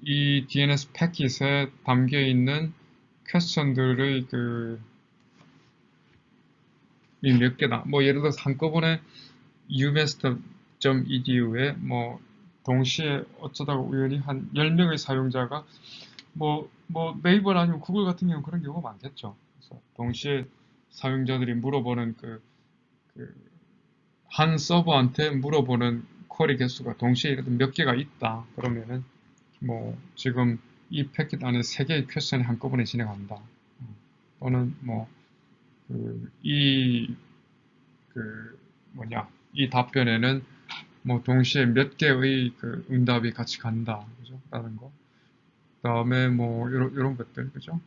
이 DNS 패킷에 담겨 있는 퀘스천들의 몇 개다. 뭐 예를 들어서 한꺼번에 umaster.edu에 뭐 동시에 어쩌다가 우연히 한 10명의 사용자가 뭐 네이버나 아니면 구글 같은 경우는 그런 경우가 많겠죠. 그래서 동시에 사용자들이 물어보는 한 서버한테 물어보는 쿼리 개수가 동시에 예를 들어 몇 개가 있다. 그러면은 뭐 지금 이 패킷 안에 3개의 퀘스천이 한꺼번에 진행한다. 또는 이 이 답변에는 뭐 동시에 몇 개의 응답이 같이 간다. 그죠? 라는 거. 그다음에 뭐 이런 것들. 그죠?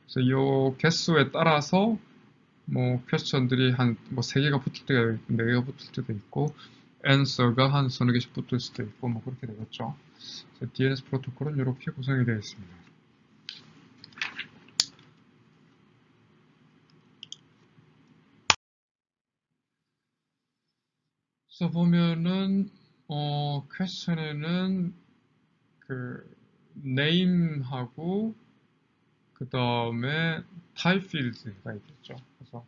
그래서 이 개수에 따라서 뭐 퀘스천들이 한 뭐 3개가 붙을 때가 있고 4개가 붙을 때도 있고 answer가 한 서너 개씩 붙을 수도 있고 뭐 그렇게 되겠죠. 그래서 DNS 프로토콜은 이렇게 구성이 되어 있습니다. 그래서 보면은 퀘스천에는 name하고 그 다음에 type field가 있겠죠. 그래서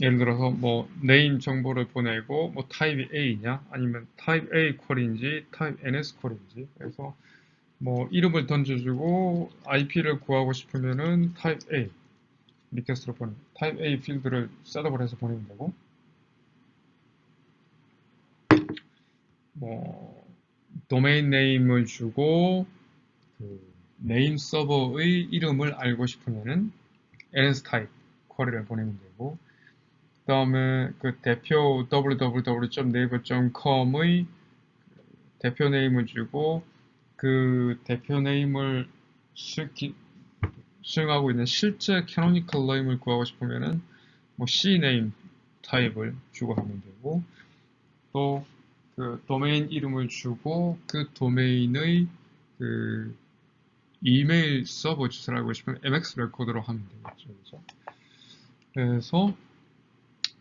예를 들어서 뭐 name 정보를 보내고 뭐 type이 A냐 아니면 type A 쿼리인지 type NS 쿼리인지 그래서 뭐 이름을 던져주고 IP를 구하고 싶으면은 type A 리퀘스트로 보내 type A 필드를 셋업을 해서 보내면 되고 뭐 도메인 네임을 주고 네임 서버의 이름을 알고 싶으면은 NS 타입 쿼리를 보내면 되고 그 다음에 대표 www.naver.com의 대표 네임을 주고 그 대표 네임을 수행하고 있는 실제 캐노니컬 네임을 구하고 싶으면은 뭐 cname 타입을 주고 하면 되고 또 도메인 이름을 주고 그 도메인의 이메일 서버 주소를 알고 싶으면 MX 레코드로 하면 되겠죠. 그죠? 그래서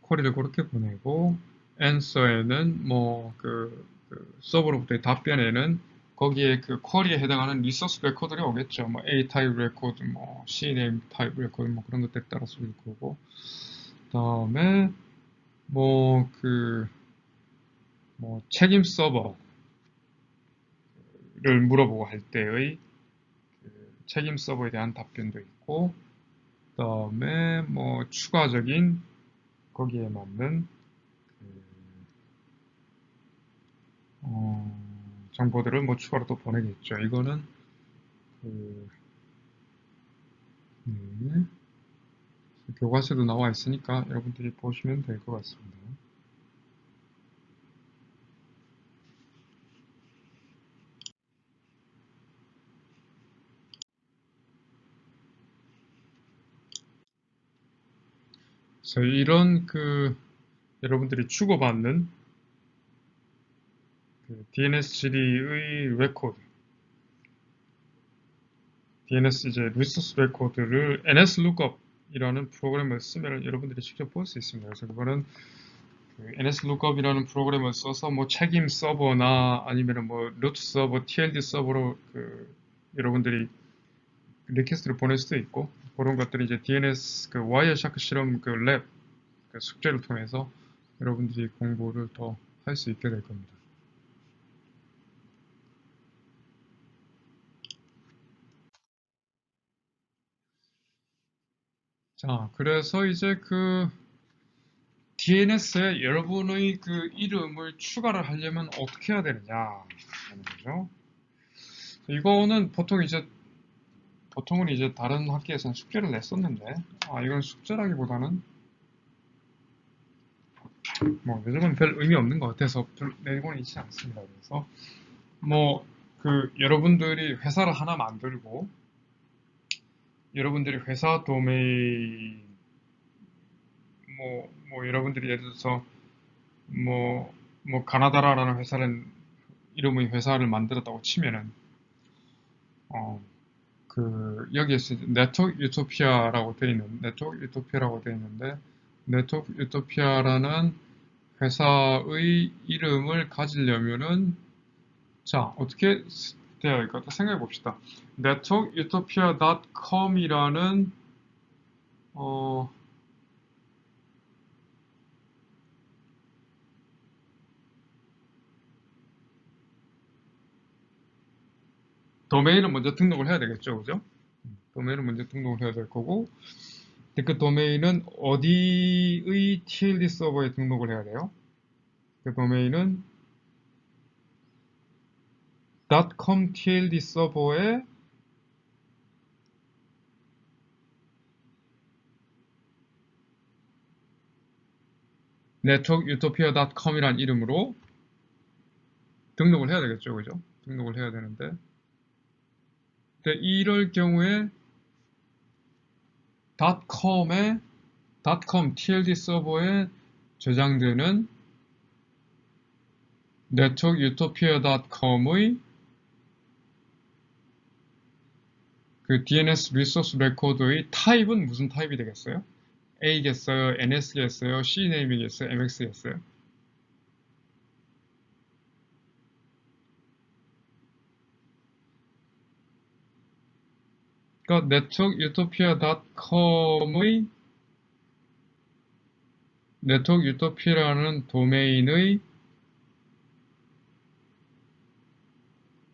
쿼리를 그렇게 보내고 answer에는 뭐 서버로부터의 답변에는 거기에 쿼리에 해당하는 리소스 레코드가 오겠죠. 뭐 A 타입 레코드, 뭐 C name 타입 레코드, 뭐 그런 것들에 따라서 줄 거고. 그다음에 뭐 책임 서버를 물어보고 할 때의 책임 서버에 대한 답변도 있고, 그다음에 뭐 추가적인 거기에 맞는 정보들을 뭐 추가로 또 보내겠죠. 이거는 네, 교과서도 나와 있으니까 여러분들이 보시면 될 것 같습니다. 그래서 이런 여러분들이 주고받는 DNS 질의의 레코드 DNS 이제 리소스 레코드를 NSLOOKUP이라는 프로그램을 쓰면 여러분들이 직접 볼 수 있습니다. 그래서 그거는 그 NSLOOKUP이라는 프로그램을 써서 뭐 책임 서버나 아니면 뭐 루트 서버, TLD 서버로 그 여러분들이 리퀘스트를 보낼 수도 있고 그런 것들이 이제 DNS 그 와이어샤크 실험 그 랩 그 숙제를 통해서 여러분들이 공부를 더 할 수 있게 될 겁니다. 자, 그래서 이제 그 DNS에 여러분의 그 이름을 추가를 하려면 어떻게 해야 되느냐 하는 거죠. 이거는 보통은 이제 다른 학교에서는 숙제를 냈었는데, 이건 숙제라기보다는 뭐 요즘은 별 의미 없는 것 같아서 별 내고는 있지 않습니다. 그래서 뭐 그 여러분들이 회사를 하나 만들고 여러분들이 회사 도메인 뭐 여러분들이 예를 들어서 뭐 가나다라라는 회사를 이름의 회사를 만들었다고 치면은 어, 그 여기에서 네트워크 유토피아라고 되어 있는 네트워크 유토피아라고 되어 있는데 네트워크 유토피아라는 회사의 이름을 가지려면은 자 어떻게 되어 할까 생각해 봅시다. networkutopia.com이라는 도메인을 먼저 등록을 해야 되겠죠, 그죠? 도메인을 먼저 등록을 해야 될 거고, 그 도메인은 어디의 TLD 서버에 등록을 해야 돼요? 그 도메인은 .com TLD 서버에 networkutopia.com이라는 이름으로 등록을 해야 되겠죠, 그죠? 등록을 해야 되는데, 근데 이럴 경우에 .com TLD 서버에 저장되는 networkutopia.com의 그 DNS 리소스 레코드의 타입은 무슨 타입이 되겠어요? A겠어요? NS겠어요? CNAM이겠어요? MX겠어요? 그러니까 networkutopia.com의 networkutopia라는 도메인의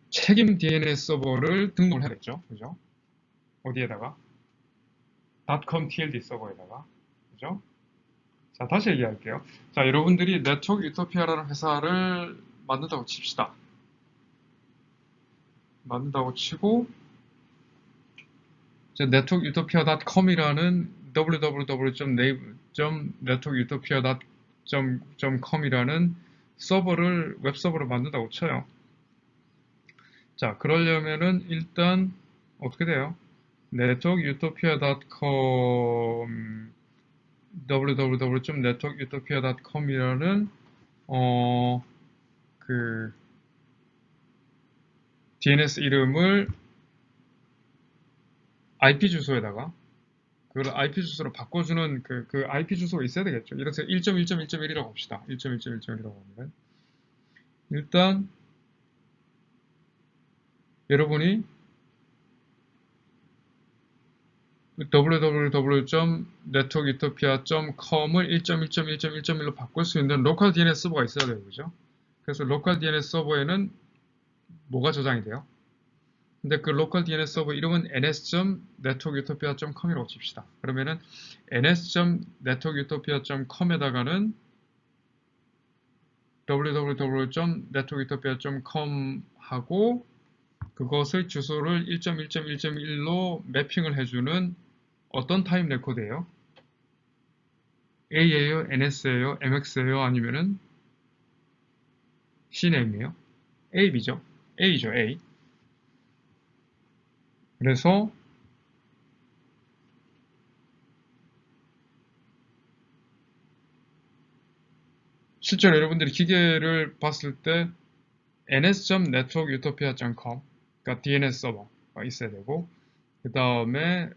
책임 DNS 서버를 등록을 해야겠죠. 그죠? 어디에다가? .com TLD 서버에다가. 그죠? 자, 다시 얘기할게요. 자, 여러분들이 networkutopia라는 회사를 만든다고 칩시다. 만든다고 치고 networkutopia.com이라는 www.networkutopia.com이라는 서버를 웹서버를 만든다고 쳐요. 자, 그러려면은 일단 어떻게 돼요? networkutopia.com www.networkutopia.com이라는 그 DNS 이름을 IP 주소에다가 그걸 IP 주소로 바꿔주는 그 IP 주소가 있어야 되겠죠. 이래서 1.1.1.1이라고 합시다. 1.1.1.1이라고 하면 일단 여러분이 www.networkutopia.com을 1.1.1.1.1로 바꿀 수 있는 로컬 DNS 서버가 있어야 돼요. 그죠? 그래서 로컬 DNS 서버에는 뭐가 저장이 돼요? 근데 그 로컬 DNS 서버 이름은 ns.networkutopia.com이라고 칩시다. 그러면은 ns.networkutopia.com에다가는 www.networkutopia.com 하고 그것의 주소를 1.1.1.1로 매핑을 해주는 어떤 타입 레코드예요? A예요? NS예요? MX예요? 아니면은 CNAM이에요? AB죠? A죠, A. 그래서 실제로 여러분들이 기계를 봤을 때 ns.networkutopia.com 그러니까 DNS 서버가 있어야 되고 그 다음에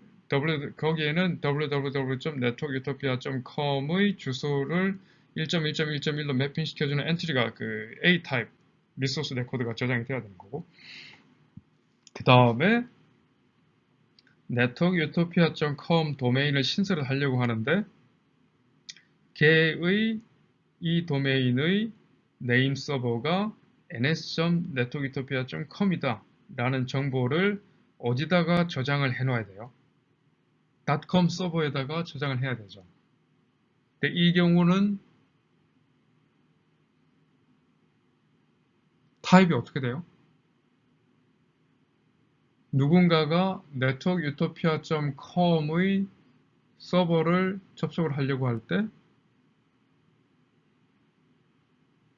거기에는 www.networkutopia.com의 주소를 1.1.1.1로 매핑시켜주는 엔트리가 그 A 타입 리소스 레코드가 저장이 돼야 되는 거고, 그 다음에 networkutopia.com 도메인을 신설을 하려고 하는데 걔의 이 도메인의 네임 서버가 ns.networkutopia.com이다 라는 정보를 어디다가 저장을 해 놔야 돼요? .com 서버에다가 저장을 해야 되죠. 근데 이 경우는 타입이 어떻게 돼요? 누군가가 networkutopia.com의 서버를 접속을 하려고 할 때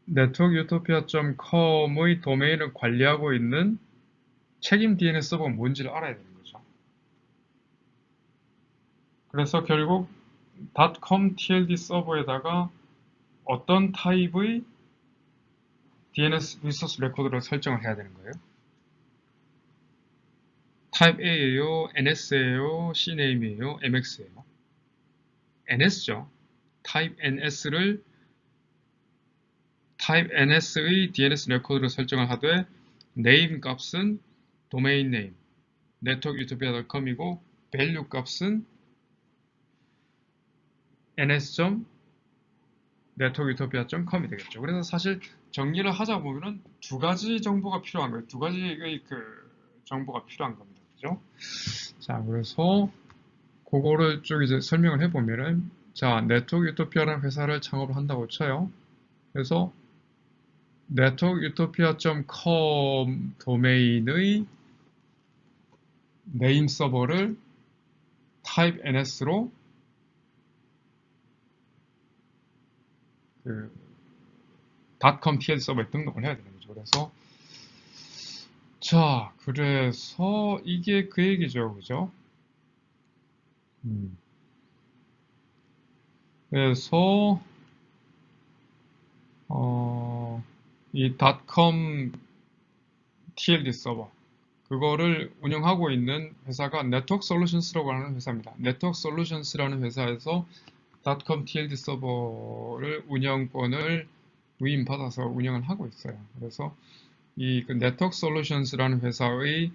networkutopia.com의 도메인을 관리하고 있는 책임 DNS 서버가 뭔지를 알아야 되는 거죠. 그래서 결국 .com TLD 서버에다가 어떤 타입의 DNS 리소스 레코드를 설정을 해야 되는 거예요. 타입 A예요, NS예요, CNAME예요, MX예요. NS죠. 타입 NS의 DNS 레코드를 설정을 하되 name 값은 domain name, networkutopia.com이고 value 값은 ns.networkutopia.com이 되겠죠. 그래서 사실 정리를 하자 보면은 두 가지 정보가 필요한 거예요. 두 가지의 그 정보가 필요한 겁니다. 그죠? 자, 그래서 그거를 쭉 이제 설명을 해보면은, 자, networkutopia.라는 회사를 창업을 한다고 쳐요. 그래서 networkutopia.com 도메인의 네임 서버를 type ns로 그 .com TL 서버에 등록을 해야 되는 거죠. 그래서 자, 그래서 이게 그 얘기죠, 그죠? 그래서 이 .com TLD 서버 그거를 운영하고 있는 회사가 네트워크 솔루션스라고 하는 회사입니다. 네트워크 솔루션스라는 회사에서 .com TLD 서버를 운영권을 위임받아서 운영을 하고 있어요. 그래서 이 네트워크 솔루션스라는 회사의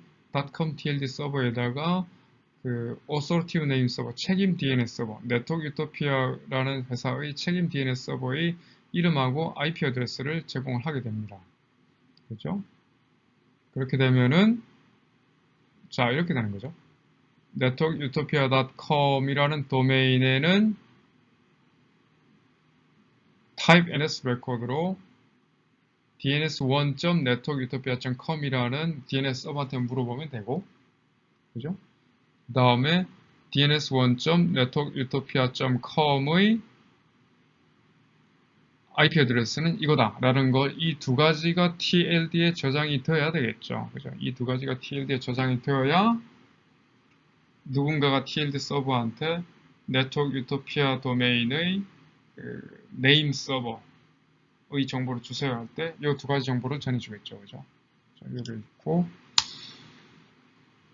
.com TLD 서버에다가 그 authoritative name 서버, 책임 DNS 서버, 네트워크 유토피아라는 회사의 책임 DNS 서버의 이름하고 IP 어드레스를 제공을 하게 됩니다. 그렇죠? 그렇게 되면은 자, 이렇게 되는 거죠. networkutopia.com이라는 도메인에는 type ns 레코드로 dns1.networkutopia.com이라는 DNS 서버한테 물어보면 되고, 그죠? 그 다음에 dns1.networkutopia.com의 IP 어드레스는 이거다 라는 걸 이 두 가지가 TLD에 저장이 되어야 되겠죠. 그죠? 이 두 가지가 TLD에 저장이 되어야 누군가가 TLD 서버한테 네트워크 유토피아 도메인의 그 네임 서버의 정보를 주세요 할 때 이 두 가지 정보를 전해주겠죠. 그죠? 자, 여기 있고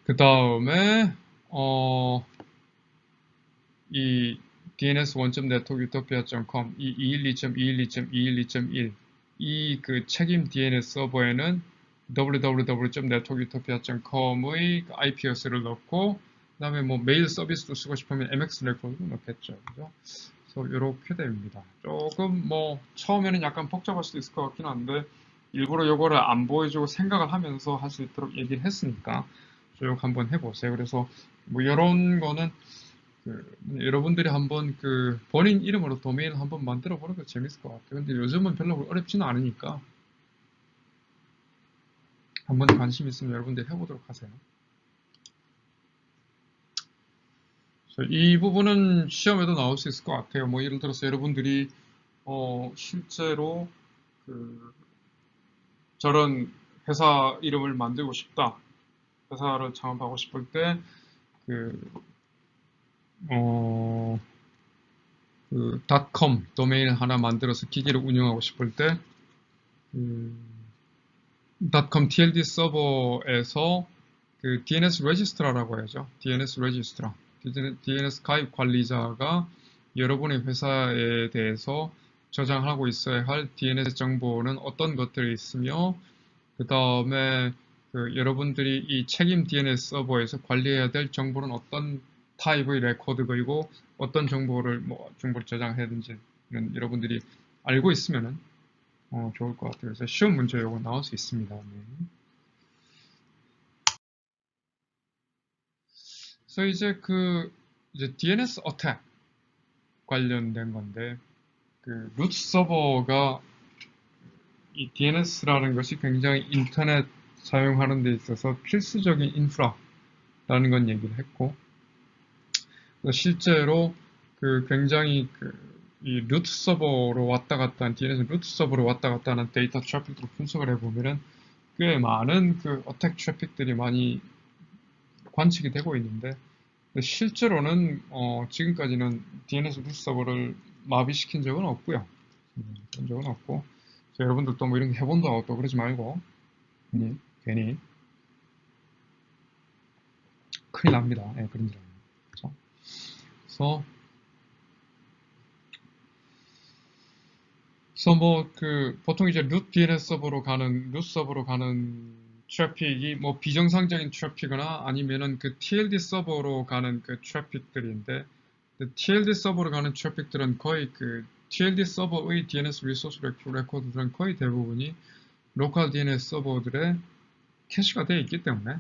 그 다음에 이 dns1.networkutopia.com 이 212.212.212.1 이 그 책임 DNS 서버에는 www.networkutopia.com의 IP 어드레스를 넣고 그 다음에 뭐 메일 서비스도 쓰고 싶으면 MX 레코드도 넣겠죠. 그죠? 그래서 이렇게 됩니다. 조금 뭐 처음에는 약간 복잡할 수도 있을 것 같긴 한데 일부러 요거를 안 보여주고 생각을 하면서 할 수 있도록 얘기를 했으니까 쭉 한번 해보세요. 그래서 뭐 이런 거는 여러분들이 한번 그 본인 이름으로 도메인을 한번 만들어 보는 거 재밌을 것 같아요. 근데 요즘은 별로 어렵지는 않으니까 한번 관심 있으면 여러분들이 해보도록 하세요. 이 부분은 시험에도 나올 수 있을 것 같아요. 뭐 예를 들어서 여러분들이 실제로 저런 회사 이름을 만들고 싶다. 회사를 창업하고 싶을 때 .com 도메인을 하나 만들어서 기기를 운영하고 싶을 때 .com TLD 서버에서 그 DNS 레지스트라라고 해야죠. DNS 레지스트라. DNS 가입 관리자가 여러분의 회사에 대해서 저장하고 있어야 할 DNS 정보는 어떤 것들이 있으며, 그 다음에 여러분들이 이 책임 DNS 서버에서 관리해야 될 정보는 어떤 타입의 레코드이고 어떤 정보를 정보를 저장해야 되는지는 여러분들이 알고 있으면은 좋을 것 같아요. 그래서 시험 문제 요거 나올 수 있습니다. 네. 그래서 이제 DNS 어택 관련된 건데, 루트 서버가 이 DNS라는 것이 굉장히 인터넷 사용하는 데 있어서 필수적인 인프라라는 건 얘기를 했고, 실제로 굉장히 이 루트 서버로 왔다 갔다 한 DNS 루트 서버로 왔다 갔다 하는 데이터 트래픽으로 분석을 해보면은 꽤 많은 어택 트래픽들이 많이 관측이 되고 있는데, 실제로는 지금까지는 DNS 루트 서버를 마비시킨 적은 없고요. 그런 적은 없고, 여러분들도 뭐 이런 거 해본다고 또 그러지 말고 괜히 큰일 납니다. 예, 그런 줄 알아요. 그렇죠? 그래서 보통 이제 루트 서버로 가는 트래픽이 비정상적인 트래픽이나 아니면은 TLD 서버로 가는 트래픽들인데, TLD 서버로 가는 트래픽들은 거의 TLD 서버의 DNS 리소스 레코드들은 거의 대부분이 로컬 DNS 서버들의 캐시가 되어 있기 때문에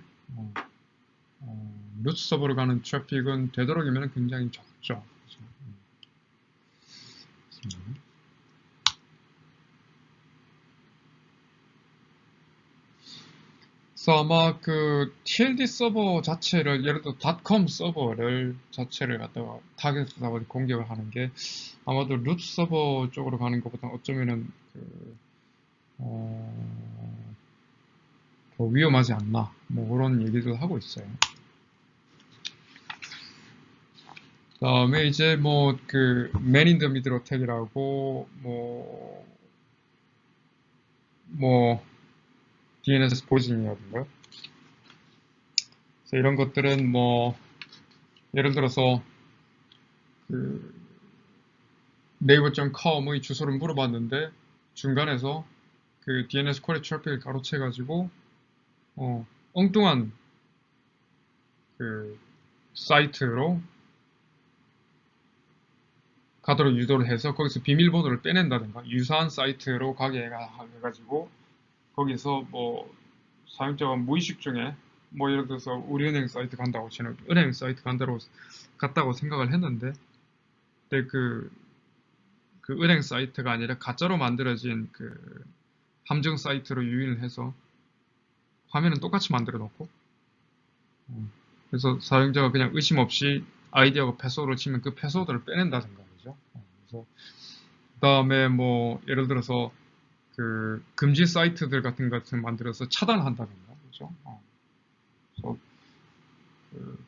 루트 서버로 가는 트래픽은 되도록이면 굉장히 적죠. 그래서 아마 TLD 서버 자체를, 예를 들어 닷컴 서버를 자체를 갖다가 타겟에다가 공격을 하는 게 아마도 루트 서버 쪽으로 가는 것보다 어쩌면은 더 위험하지 않나, 그런 얘기도 하고 있어요. 그다음에 이제 Man in the Middle 어택이라고 DNS 포지션이라든가, 그래서 이런 것들은 예를 들어서 네이버.com의 주소를 물어봤는데 중간에서 DNS 쿼리 트래픽을 가로채가지고 엉뚱한 사이트로 가도록 유도를 해서 거기서 비밀번호를 빼낸다든가, 유사한 사이트로 가게 해가지고 거기서 사용자가 무의식 중에 예를 들어서 우리은행 사이트 간다고 치는 은행 사이트 갔다고 생각을 했는데, 근데 그 은행 사이트가 아니라 가짜로 만들어진 함정 사이트로 유인을 해서 화면은 똑같이 만들어 놓고, 그래서 사용자가 그냥 의심 없이 아이디하고 패스워드를 치면 그 패스워드를 빼낸다든가, 그죠? 그래서 그다음에 예를 들어서 금지 사이트들 같은 것을 만들어서 차단한다든가, 그죠? 그래서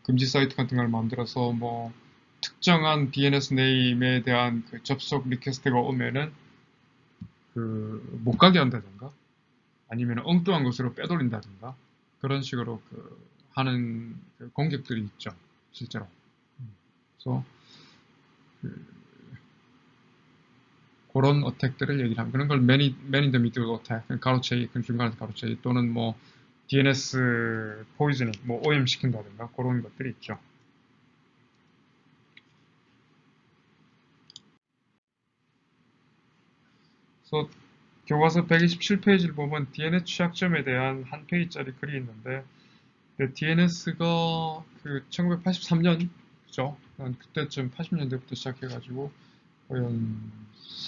금지 사이트 같은 걸 만들어서 특정한 DNS 네임에 대한 접속 리퀘스트가 오면은 못 가게 한다든가, 아니면 엉뚱한 것으로 빼돌린다든가, 그런 식으로 하는 공격들이 있죠, 실제로. 그래서 그런 어택들을 얘기를 하면, 그런 걸 Man in the Middle 어택, 가로채기, 중간에서 가로채기, 또는 DNS 포이즈닝, OM 시킨다든가, 그런 것들이 있죠. 그래서 교과서 127페이지를 보면 DNS 취약점에 대한 한 페이지짜리 글이 있는데, DNS가 1983년, 그죠? 그때쯤 80년대부터 시작해가지고 거의 한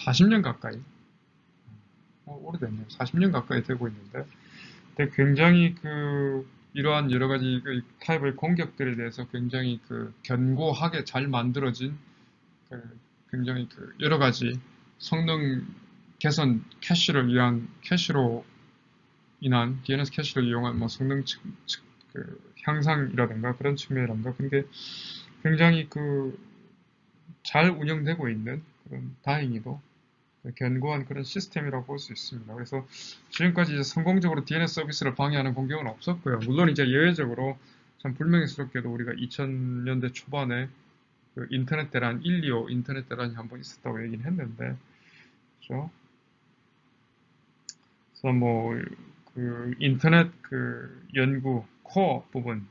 40년 가까이, 오래됐네요. 40년 가까이 되고 있는데, 근데 굉장히 이러한 여러 가지 타입의 공격들에 대해서 굉장히 견고하게 잘 만들어진 굉장히 여러 가지 성능 개선 캐시를 위한 캐시로 인한 DNS 캐시를 이용한 성능 향상이라든가 그런 측면이란가, 그게 굉장히 잘 운영되고 있는, 그런 다행히도 견고한 그런 시스템이라고 볼 수 있습니다. 그래서 지금까지 이제 성공적으로 DNS 서비스를 방해하는 공격은 없었고요. 물론 이제 예외적으로 참 불명예스럽게도 우리가 2000년대 초반에 그 인터넷 대란 125 인터넷 대란이 한번 있었다고 얘기는 했는데, 그렇죠? 그래서 뭐 그 인터넷 그 연구 코어 부분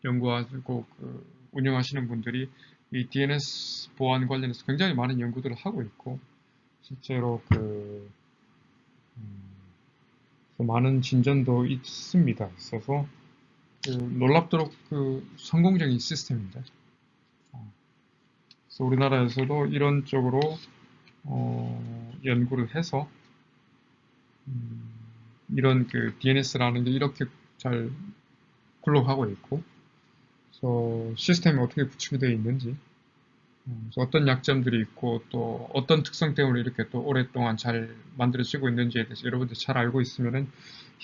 연구하고 그 운영하시는 분들이 이 DNS 보안 관련해서 굉장히 많은 연구들을 하고 있고, 실제로 많은 진전도 있습니다. 있어서 놀랍도록 성공적인 시스템인데, 그래서 우리나라에서도 이런 쪽으로 연구를 해서 이런 DNS라는 게 이렇게 잘 굴러가고 있고, 그래서 시스템이 어떻게 구축이 되어 있는지, 그래서 어떤 약점들이 있고 또 어떤 특성 때문에 이렇게 또 오랫동안 잘 만들어지고 있는지에 대해서 여러분들이 잘 알고 있으면은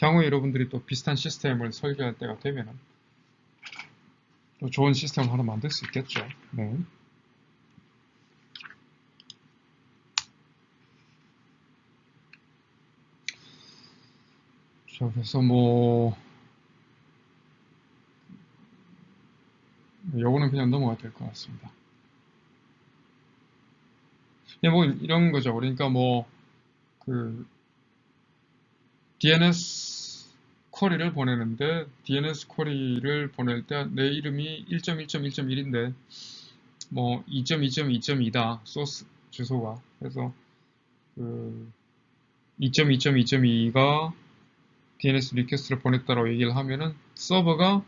향후에 여러분들이 또 비슷한 시스템을 설계할 때가 되면은 또 좋은 시스템을 하나 만들 수 있겠죠. 네. 그래서 뭐 요거는 그냥 넘어가야 될 것 같습니다. 뭐 이런 거죠. 그러니까 뭐 DNS 쿼리를 보내는데 DNS 쿼리를 보낼 때 내 이름이 1.1.1.1인데 뭐 2.2.2.2다 소스 주소가. 그래서 2.2.2.2가 DNS 리퀘스트를 보냈다라고 얘기를 하면은 서버가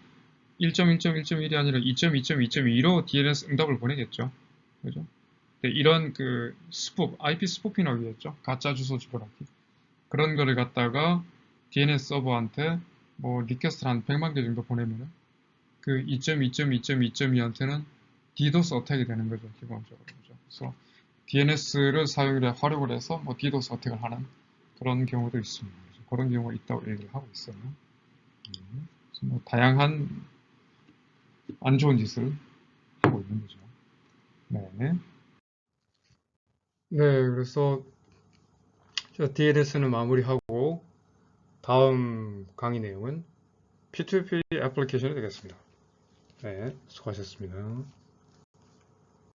1.1.1.1이 아니라 2.2.2.2로 DNS 응답을 보내겠죠. 그죠? 이런 스푸프, IP 스푸핑이라고 했죠. 가짜 주소 집어넣기. 그런 거를 갖다가 DNS 서버한테 뭐 리퀘스트를 한 100만 개 정도 보내면은 그 2.2.2.2.2한테는 DDoS 어택이 되는 거죠, 기본적으로. 그죠? 그래서 DNS를 활용을 해서 뭐 DDoS 어택을 하는 그런 경우도 있습니다. 그래서 그런 경우가 있다고 얘기를 하고 있어요. 그래서 뭐 다양한 안 좋은 짓을 하고 있는 거죠. 네. 네, 그래서 DNS는 마무리하고 다음 강의 내용은 P2P 애플리케이션이 되겠습니다. 네, 수고하셨습니다.